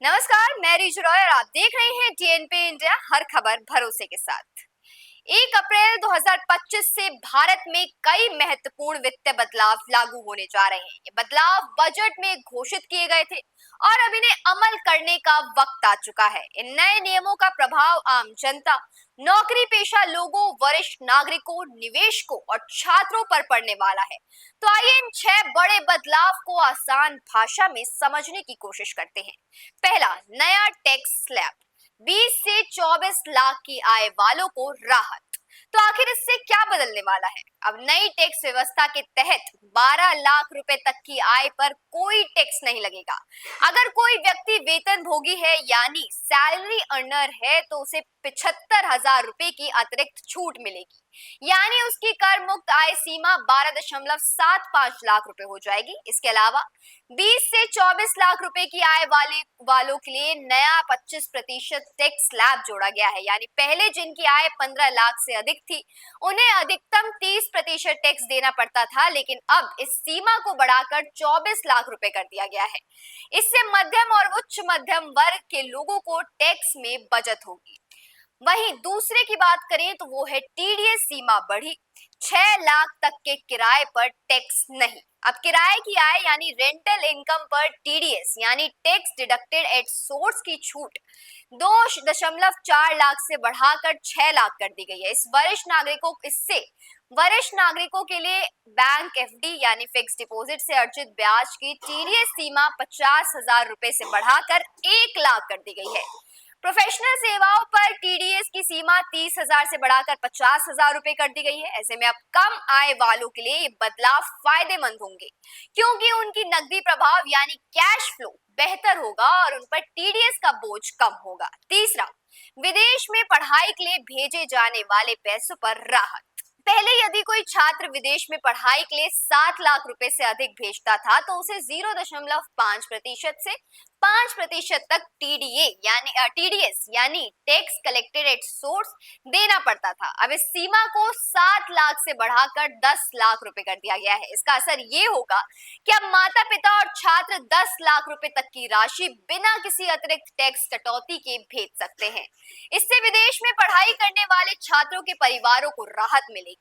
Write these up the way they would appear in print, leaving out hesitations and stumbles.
नमस्कार, मैं रिजु रॉय और आप देख रहे हैं टीएनपी इंडिया, हर खबर भरोसे के साथ। 1 अप्रैल 2025 से भारत में कई महत्वपूर्ण वित्तीय बदलाव लागू होने जा रहे हैं। ये बदलाव बजट में घोषित किए गए थे और अब इन्हें अमल करने का वक्त आ चुका है। इन नए नियमों का प्रभाव आम जनता, नौकरी पेशा लोगों, वरिष्ठ नागरिकों, निवेशकों और छात्रों पर पड़ने वाला है। तो आइए इन 6 बड़े बदलाव को आसान भाषा में समझने की कोशिश करते हैं। पहला, नया टैक्स स्लैब। 20 से 24 लाख की आय वालों को राहत। तो आखिर इससे क्या बदलने वाला है? अब नई टैक्स व्यवस्था के तहत 12 लाख रुपए तक की आय पर कोई टैक्स नहीं लगेगा। अगर कोई व्यक्ति वेतन भोगी है यानी सैलरी अर्नर है तो उसे 75,000 रुपए की अतिरिक्त छूट मिलेगी, यानी उसकी कर मुक्त आय सीमा 12.75 लाख रुपए हो जाएगी। इसके अलावा 20 से 24 लाख रुपए की आय वालों के लिए नया 25% टैक्स स्लैब जोड़ा गया है, यानी पहले जिनकी आय 15 लाख से अधिक थी उन्हें अधिकतम 30% टैक्स देना पड़ता था, लेकिन अब इस सीमा को बढ़ाकर 24 लाख रुपए कर दिया गया है। इससे मध्यम और उच्च मध्यम वर्ग के लोगों को टैक्स में बचत होगी। वहीं दूसरे की बात करें तो वो है टीडीएस सीमा बढ़ी। 6 लाख तक के किराए पर टैक्स नहीं। अब किराए की आय यानी रेंटल इनकम पर टीडीएस यानी टैक्स डिडक्टेड एट सोर्स की छूट 2.4 लाख से बढ़ाकर 6 लाख कर दी गई है। इससे वरिष्ठ नागरिकों के लिए बैंक एफडी यानी फिक्स डिपॉजिट से अर्जित ब्याज की टीडीएस सीमा 50,000 रुपए से बढ़ाकर 1 लाख कर दी गई है। प्रोफेशनल सेवाओं पर टीडीएस की सीमा 30,000 से बढ़ाकर 50,000 रुपए कर दी गई है। ऐसे में अब कम आय वालों के लिए ये बदलाव फायदेमंद होंगे, क्योंकि उनकी नकदी प्रभाव यानी कैश फ्लो बेहतर होगा और उन पर टीडीएस का बोझ कम होगा। तीसरा, विदेश में पढ़ाई के लिए भेजे जाने वाले पैसों पर राहत। पहले यदि कोई छात्र विदेश में पढ़ाई के लिए 7 लाख रुपए से अधिक भेजता था तो उसे 0.5% से 5% तक टीडीएस यानी टैक्स कलेक्टेड एट सोर्स देना पड़ता था। अब इस सीमा को 7 लाख से बढ़ाकर 10 लाख रुपए कर दिया गया है। इसका असर ये होगा कि अब माता पिता और छात्र 10 लाख रुपए तक की राशि बिना किसी अतिरिक्त टैक्स कटौती के भेज सकते हैं। इससे विदेश में पढ़ाई करने वाले छात्रों के परिवारों को राहत मिलेगी।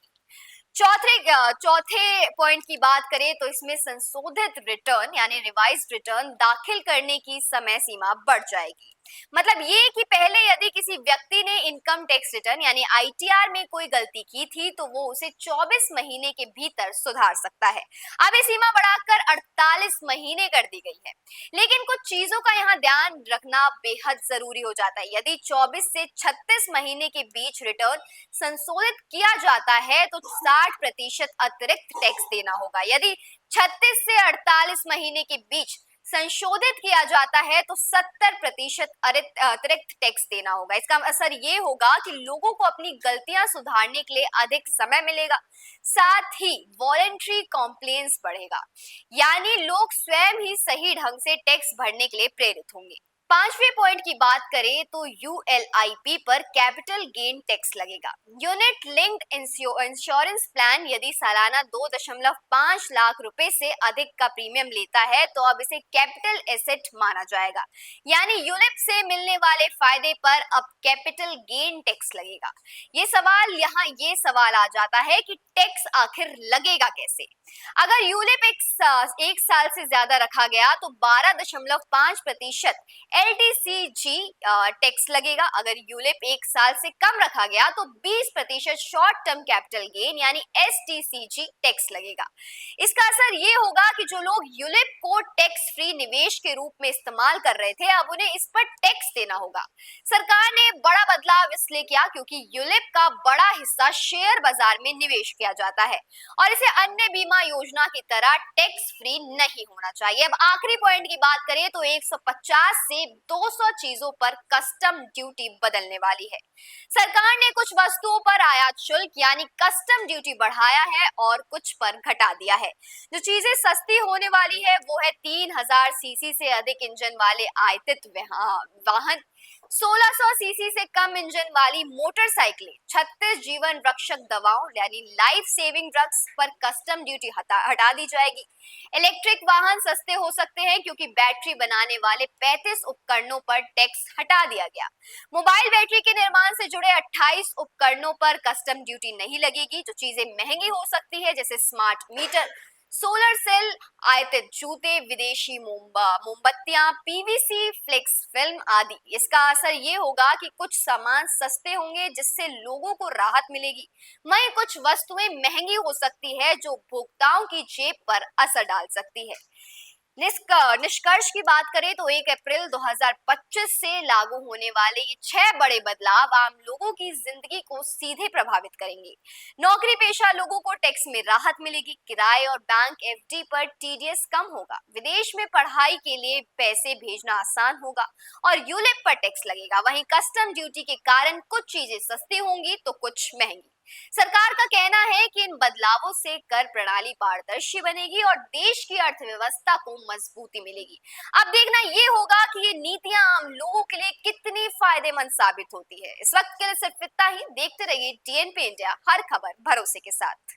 चौथे पॉइंट की बात करें तो इसमें संशोधित रिटर्न यानी रिवाइज्ड रिटर्न दाखिल करने की समय सीमा बढ़ जाएगी। मतलब ये कि पहले यदि किसी व्यक्ति ने इनकम टैक्स रिटर्न यानी आईटीआर में कोई गलती की थी तो वो उसे 24 महीने के भीतर सुधार सकता है। अब ये सीमा बढ़ाकर 48 महीने कर दी गई है। लेकिन कुछ चीजों का यहाँ ध्यान रखना बेहद जरूरी हो जाता है। यदि 24 से 36 महीने के बीच रिटर्न संशोधित किया जाता है तो 60% अतिरिक्त टैक्स देना होगा। यदि 36 से 48 महीने के बीच संशोधित किया जाता है तो 70% अतिरिक्त टैक्स देना होगा। इसका असर ये होगा कि लोगों को अपनी गलतियां सुधारने के लिए अधिक समय मिलेगा, साथ ही वॉलेंट्री कॉम्प्लेंस बढ़ेगा, यानी लोग स्वयं ही सही ढंग से टैक्स भरने के लिए प्रेरित होंगे। पांचवें पॉइंट की बात करें तो यूएलआईपी पर कैपिटल गेन टैक्स लगेगा। यूनिट लिंक्ड इंश्योरेंस प्लान यदि सालाना 2.5 लाख रुपए से अधिक का प्रीमियम लेता है तो अब इसे कैपिटल एसेट माना जाएगा, यानी यूलिप से मिलने वाले फायदे पर अब कैपिटल गेन टैक्स लगेगा। ये सवाल आ जाता है कि टैक्स आखिर लगेगा कैसे। अगर यूलिप एक साल से ज्यादा रखा गया तो 12.5% एलटीसीजी टैक्स लगेगा। अगर यूलिप एक साल से कम रखा गया तो 20% शॉर्ट टर्म कैपिटल गेन यानी एसटीसीजी टैक्स लगेगा। इसका असर ये होगा कि जो लोग यूलिप को टैक्स फ्री निवेश के रूप में इस्तेमाल कर रहे थे अब उन्हें इस पर टैक्स देना होगा। सरकार ने बड़ा बदलाव इसलिए किया क्योंकि यूलिप का बड़ा हिस्सा शेयर बाजार में निवेश किया जाता है और इसे अन्य बीमा योजना की तरह टैक्स फ्री नहीं होना चाहिए। अब आखिरी पॉइंट की बात करें तो 150 से 200 चीजों पर कस्टम ड्यूटी बदलने वाली है। सरकार ने कुछ वस्तुओं पर आयात शुल्क यानी कस्टम ड्यूटी बढ़ाया है और कुछ पर घटा दिया है। जो चीजें सस्ती होने वाली है वो है 3,000 1000 सीसी से अधिक इंजन वाले आयतित वाहन, 1600 सीसी से कम इंजन वाली मोटरसाइकिलें, 36 जीवन रक्षक दवाओं यानी लाइफ सेविंग ड्रग्स पर कस्टम ड्यूटी हटा दी जाएगी। इलेक्ट्रिक वाहन सस्ते हो सकते हैं क्योंकि बैटरी बनाने वाले 35 उपकरणों पर टैक्स हटा दिया गया। मोबाइल बैटरी के निर्माण से जुड़े 28 उपकरणों पर कस्टम ड्यूटी नहीं लगेगी। जो चीजें महंगी हो सकती है जैसे स्मार्ट मीटर, सोलर सेल, आयातित जूते, विदेशी मोमबत्तियां, पीवीसी फ्लेक्स फिल्म आदि। इसका असर ये होगा कि कुछ सामान सस्ते होंगे जिससे लोगों को राहत मिलेगी, वहीं कुछ वस्तुएं महंगी हो सकती है जो उपभोक्ताओं की जेब पर असर डाल सकती है। निष्कर्ष की बात करें तो 1 अप्रैल 2025 से लागू होने वाले ये 6 बड़े बदलाव आम लोगों की जिंदगी को सीधे प्रभावित करेंगे। नौकरी पेशा लोगों को टैक्स में राहत मिलेगी, किराए और बैंक एफडी पर टीडीएस कम होगा, विदेश में पढ़ाई के लिए पैसे भेजना आसान होगा और यूलिप पर टैक्स लगेगा। वहीं कस्टम ड्यूटी के कारण कुछ चीजें सस्ती होंगी तो कुछ महंगी। सरकार का कहना है कि इन बदलावों से कर प्रणाली पारदर्शी बनेगी और देश की अर्थव्यवस्था को मजबूती मिलेगी। अब देखना ये होगा कि ये नीतियां आम लोगों के लिए कितनी फायदेमंद साबित होती है। इस वक्त के लिए सिर्फ इतना ही। देखते रहिए टीएनपी इंडिया, हर खबर भरोसे के साथ।